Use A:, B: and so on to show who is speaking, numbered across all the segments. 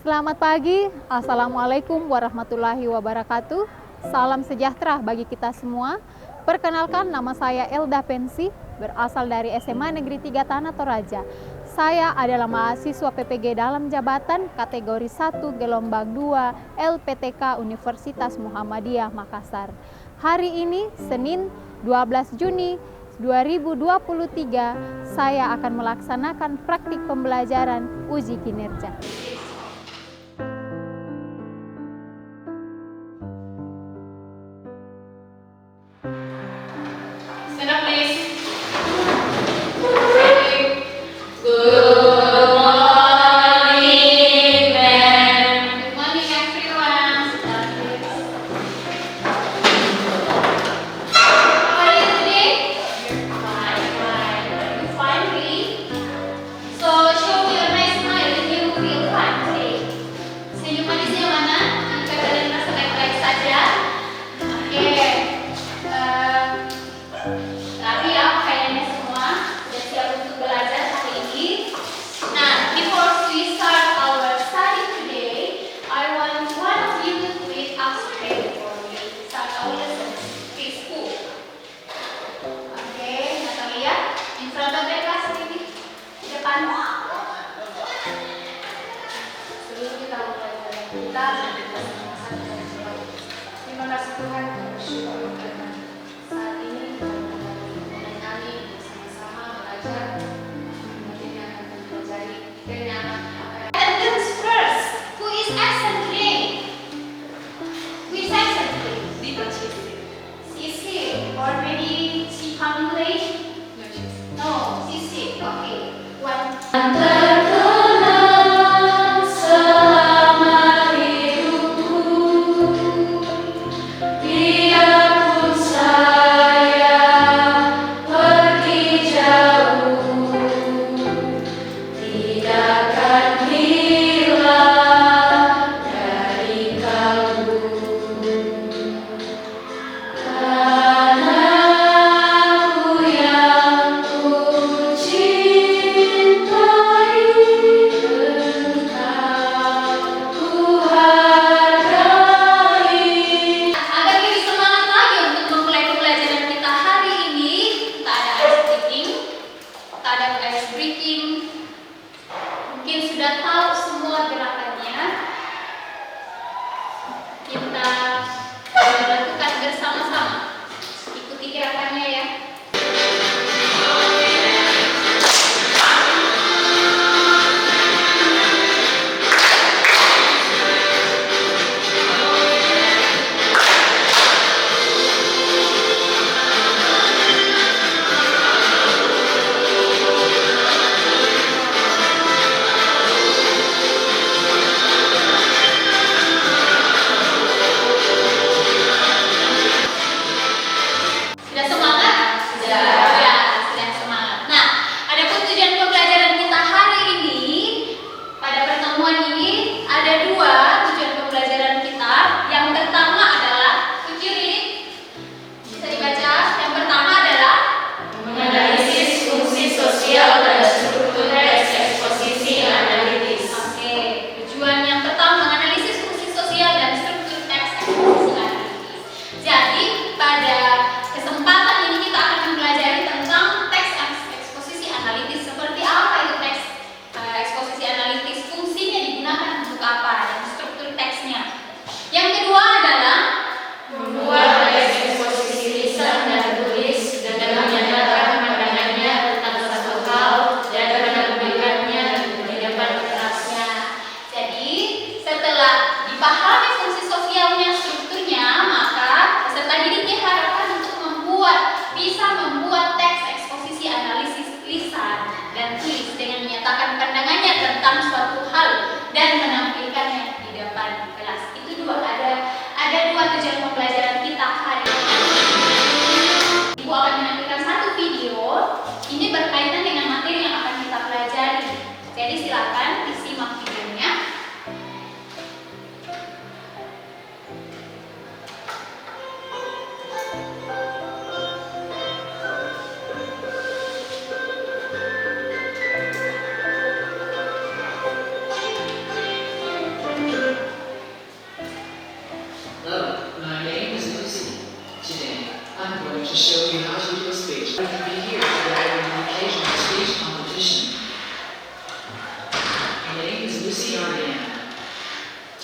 A: Selamat pagi, Assalamualaikum warahmatullahi wabarakatuh. Salam sejahtera bagi kita semua. Perkenalkan, nama saya Elda Pensi, berasal dari SMA Negeri 3 Tanah Toraja. Saya adalah mahasiswa PPG dalam jabatan kategori 1 gelombang 2 LPTK Universitas Muhammadiyah Makassar. Hari ini, Senin 12 Juni 2023, saya akan melaksanakan praktik pembelajaran uji kinerja.
B: Stand up, please. Ready? Good morning, ma'am. Good morning, everyone. How are you today? Fine, fine. You fine, really? So, show me a nice smile if you feel fine today. Senyum manisnya mana? Jika kalian merasa baik-baik saja. Oke. Tapi ya, kayaknya semua sudah siap untuk belajar hari ini. Nah, before we start our study today, I want one of you to read up straight for me. Start our lesson. Please, who? Oke, Natalia, in front of the class ini, di depan. Sebelum kita mulai belajar kita, kita sama-sama berdoa. Terima kasih Tuhan, bersyukur karena saat ini kami bersama-sama belajar materi yang akan kita pelajari. Attendance first. Who is absent today? Who is absent today? Little Sisi. Or maybe she coming late? No, Sisi. Okay. One. Terkenang selama hidupku, biar ku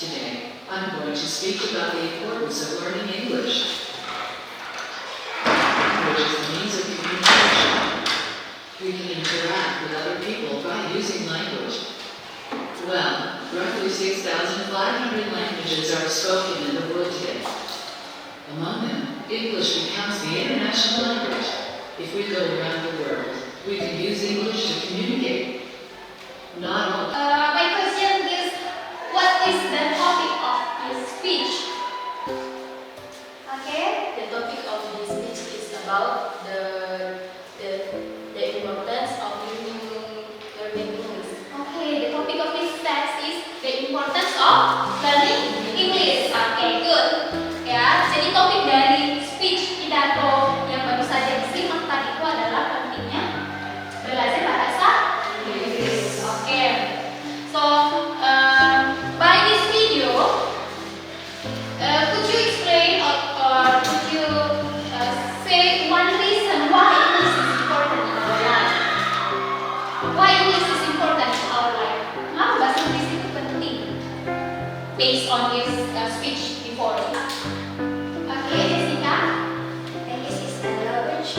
C: Today, I'm going to speak about the importance of learning English. Language is a means of communication. We can interact with other people by using language. Well, roughly 6,500 languages are spoken in the world today. Among them, English becomes the international language. If we go around the world, we can use English to communicate. Not all.
B: My question is, what is the topic of this speech? Okay,
D: The topic of this speech is about the importance of learning English.
B: okay. The topic of this text is the importance of learning English. Okay, good. Ya, jadi topik dari speech pidato yang baru saja disimak tadi itu adalah pentingnya belajar bahasa Inggris. Okay. So, by this video, could you explain or could you say one reason why English is important in our life? Why English is important in our life? Kenapa bahasa Inggris itu penting? Based on this speech before. Okay, Jessica.
D: English is a language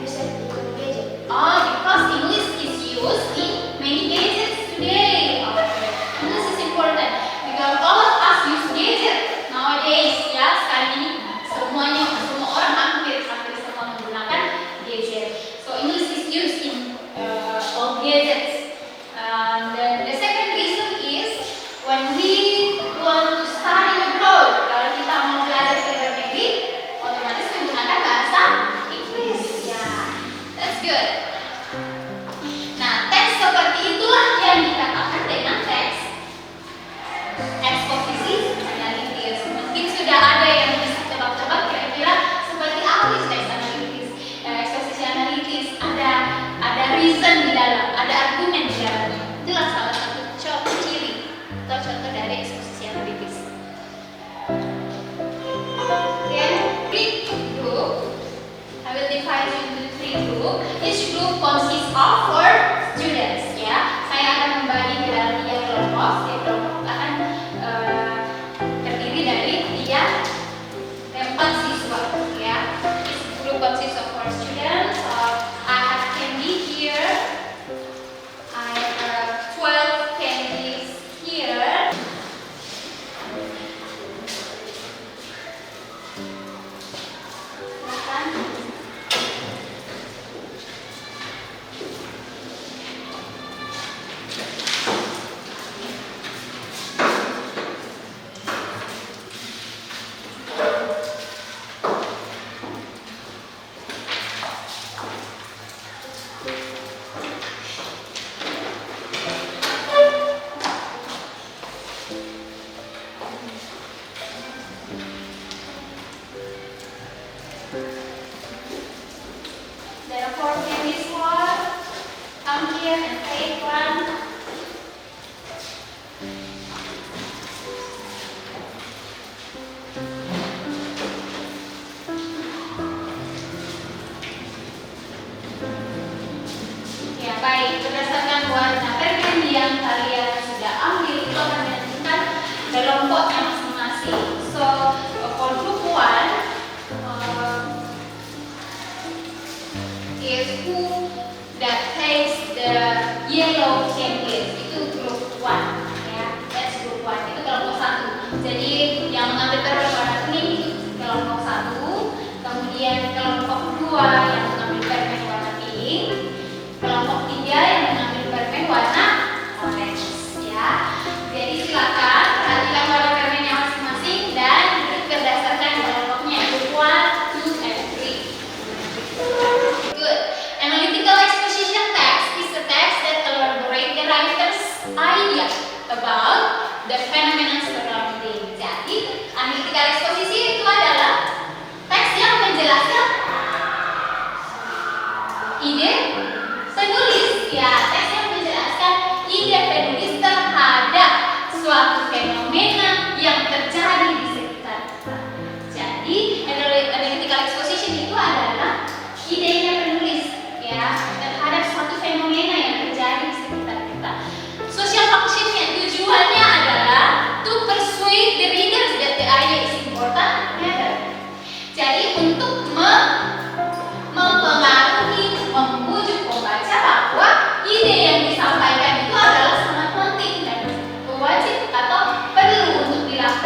D: used in communication.
B: Oh, because English is used in many gadgets today. Okay. English is important because all of us use gadget nowadays. Ya, sekarang ini semua orang hampir semua menggunakan gadget. So English is used in all gadgets. Then the second reason is when we want to study abroad. Kalau kita mau belajar ke luar negeri, otomatis menggunakan bahasa Inggris. Ya, that's good. Nah, teks seperti itulah yang dikatakan dengan teks eksposisi analitis. Mungkin sudah ada yang bisa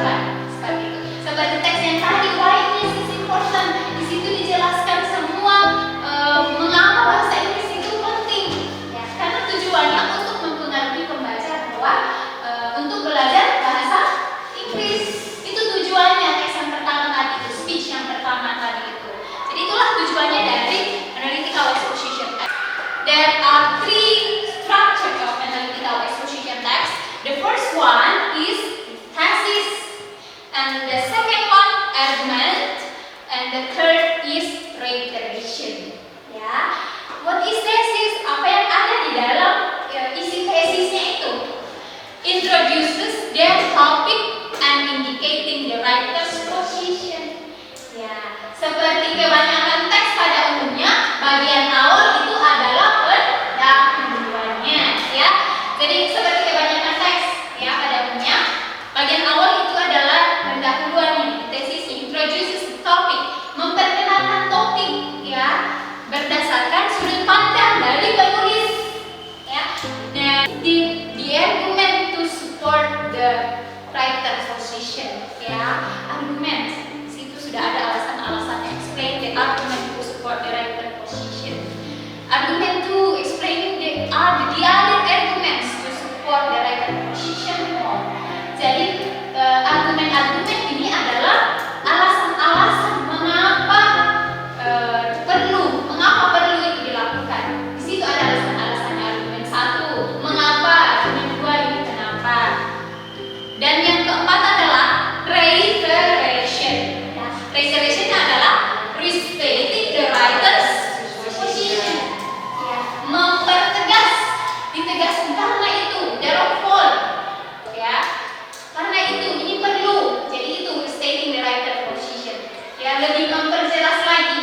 B: dilakukan seperti itu. Seperti teks yang tadi, why English is important. Di situ dijelaskan semua mengapa bahasa Inggris itu penting. Ya, karena tujuannya untuk mempengaruhi pembaca bahwa untuk belajar bahasa Inggris itu tujuannya. Teks yang pertama tadi itu, speech yang pertama tadi itu. Jadi itulah tujuannya dari analytical exposition text. There are three structures of analytical exposition text. The first one is thesis, and the second one argument, and the third is reiteration. Ya, what is thesis? Apa yang ada di dalam isi tesisnya itu? Introduces their topic and indicating the writer's position. Ya, seperti kebanyakan teks pada umumnya, bagian awal itu adalah pendahuluannya, ya. Jadi seperti kebanyakan teks, ya, pada umumnya, bagian awal itu adalah pendahuluannya. Tesis introduces the topic, memperkenalkan topik, ya, berdasarkan sudut pandang dari penulis, ya. Nah, the argument to support the writer's position, ya, argument. Di situ sudah ada alasan-alasan. Explain the argument to support the writer's position. Argument to explain the other arguments to support the writer's position. Jadi argumen-argumen ini adalah alasan-alasan mengapa perlu itu dilakukan. Di situ ada alasan-alasan. Argumen 1, mengapa, argumen 2, ini kenapa. Dan yang keempat adalah reiteration. Ya, reiteration adalah restating the writer's position. Ya, mempertegas, ditegaskan karena itu, therefore, ya, karena itu ini perlu. Jadi itu restating the writer's position. Ya, lebih memperjelas lagi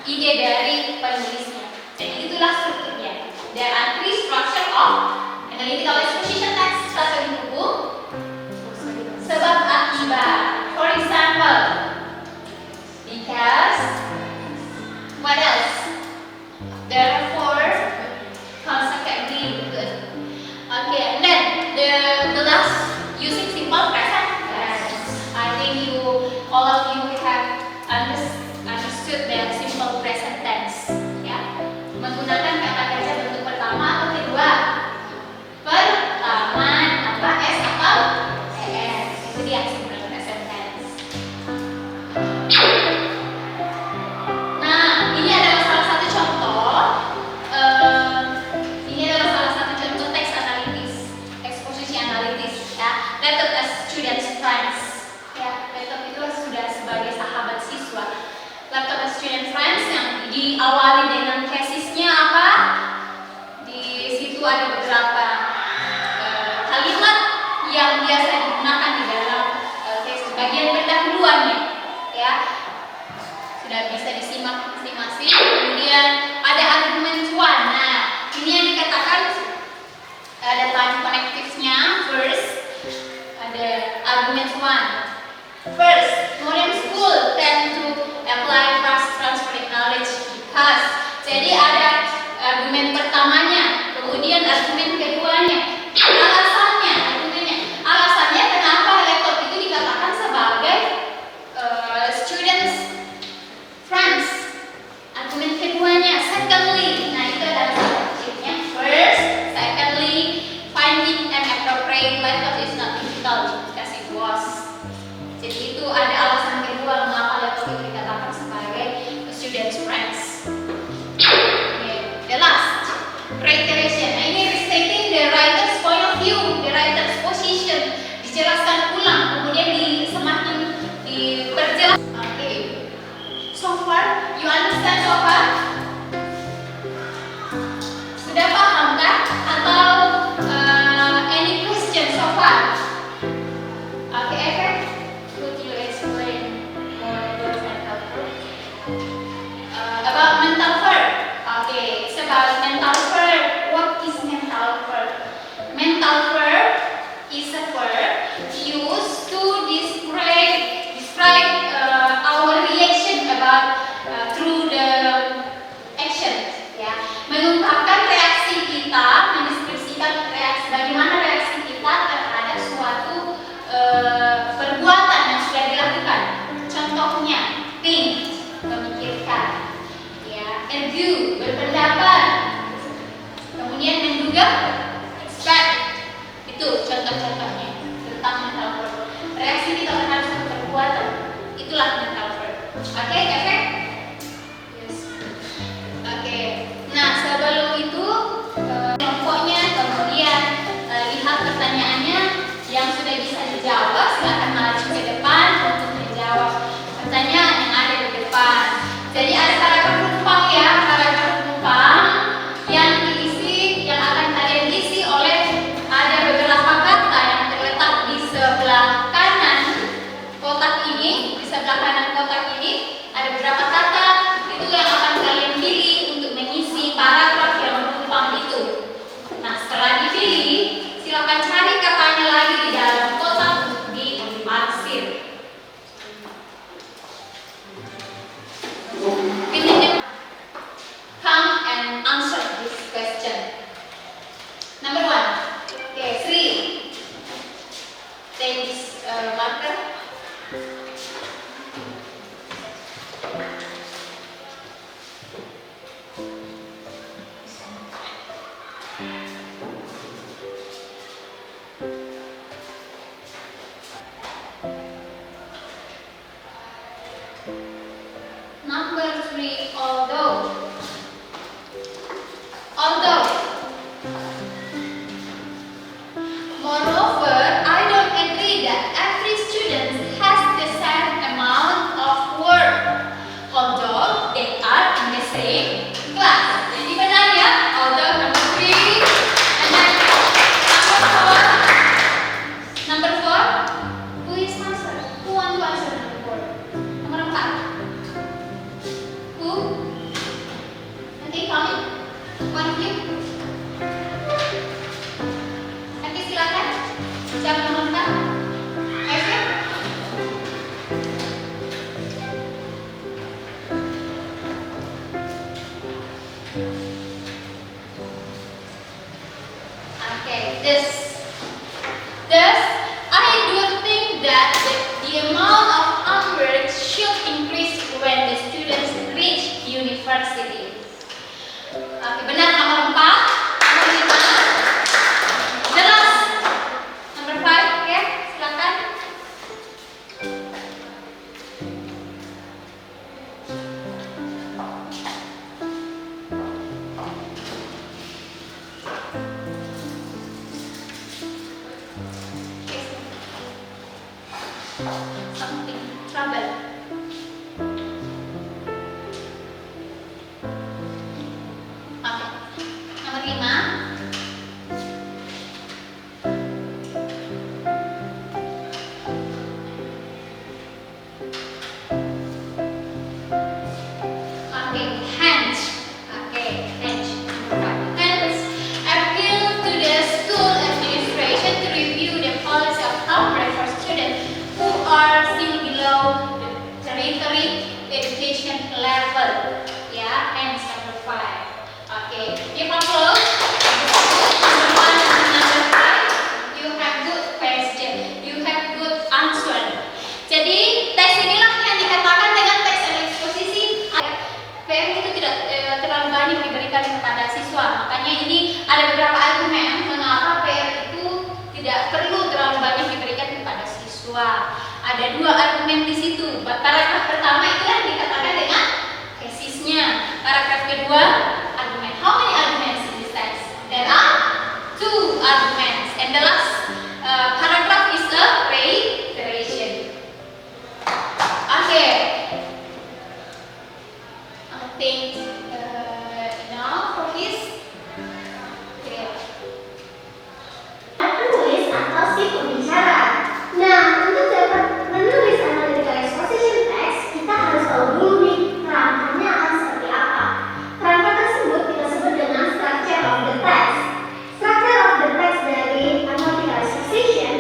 B: ide dari penulisnya. Jadi itulah strukturnya. There are three structure of analytical exposition text. Satu di buku, sebab akibat. For example, because, what else? Therefore, consequently. Good. Okay, and then the last, using simple present tense. I think all of you have understood the simple present tense. Ya, menggunakan kata kerja bentuk pertama atau kedua. Pertama apa, S atau ES. Itu dia simple present tense. Nah, ini adalah salah satu contoh. Ini adalah salah satu contoh teks analitis, eksposisi analitis. Ya, laptop as students friends. Ya, laptop itu sudah sebagai sahabat siswa. Laptop as student friends yang diawali dengan tesisnya apa? Di situ ada beberapa kalimat yang biasa digunakan di dalam tesis, bagian pendahuluannya, ya, sudah bisa disimak masing-masing. Kemudian ada argument 1. Nah, ini yang dikatakan ada time connectives-nya. First, ada argument 1. First, modern school tend to apply fast transferring knowledge because. Jadi ada argumen pertamanya, kemudian argumen keduanya, alasannya kenapa laptop itu dikatakan sebagai students friends. Argumen keduanya, secondly, nah itu adalah subjeknya. First, secondly, finding an appropriate laptop is not difficult because it was. Jadi itu ada alasan kedua mengapa laptop itu dikatakan sebagai students friends. Okay. The last, reiteration. Nah, ini restating the writer's point of
D: take this marker.
B: Number 3, although. Moreover, I don't agree that every student has the same amount of work, although they are in the same class. Jadi benar ya, although number 3, and then number 4, who is answer? Who want to answer number 4? Nomor 4. Who? Nanti kami, one of you. Nanti silakan. Siapa nomor 4? Oke. Okay, thus, I do think that the amount of homework should increase when the students reach university. Oke, benar nomor 4, nomor 5, jelas. Nomor 5, ya, silakan. Something trouble. Oke. Nomor 5. Oke, hands. Oke, hands. Hands appeal to the school administration to review the policy of homework for students who are still below the tertiary education level. Ya, hands number 5. Oke, if I close number 1 and number 5, you have good question, you have good answer. Jadi tes inilah yang dikatakan dengan tes eksposisi. PM itu tidak terlalu banyak diberikan kepada siswa. Makanya ini ada beberapa argumen mengapa PR itu tidak perlu terlalu banyak diberikan kepada siswa. Ada 2 argumen di situ. Paragraf pertama itu yang dikatakan dengan tesisnya. Paragraf kedua, argumen. How many arguments in this text? There are 2 arguments. And the last paragraph is a reiteration. Okay. I think enough for this. Okay.
E: Penulis atau si pembicara. Nah, untuk dapat menulis analytical exposition text, kita harus tahu dulu nih kerangkanya akan seperti apa. Kerangka tersebut kita sebut dengan structure of the text. Structure of the text dari analytical exposition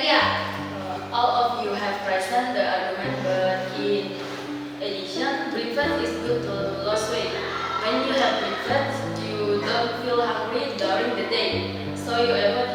D: All of you have present the argument, but in addition, breakfast is good to lose weight. When you have breakfast, you don't feel hungry during the day, so you avoid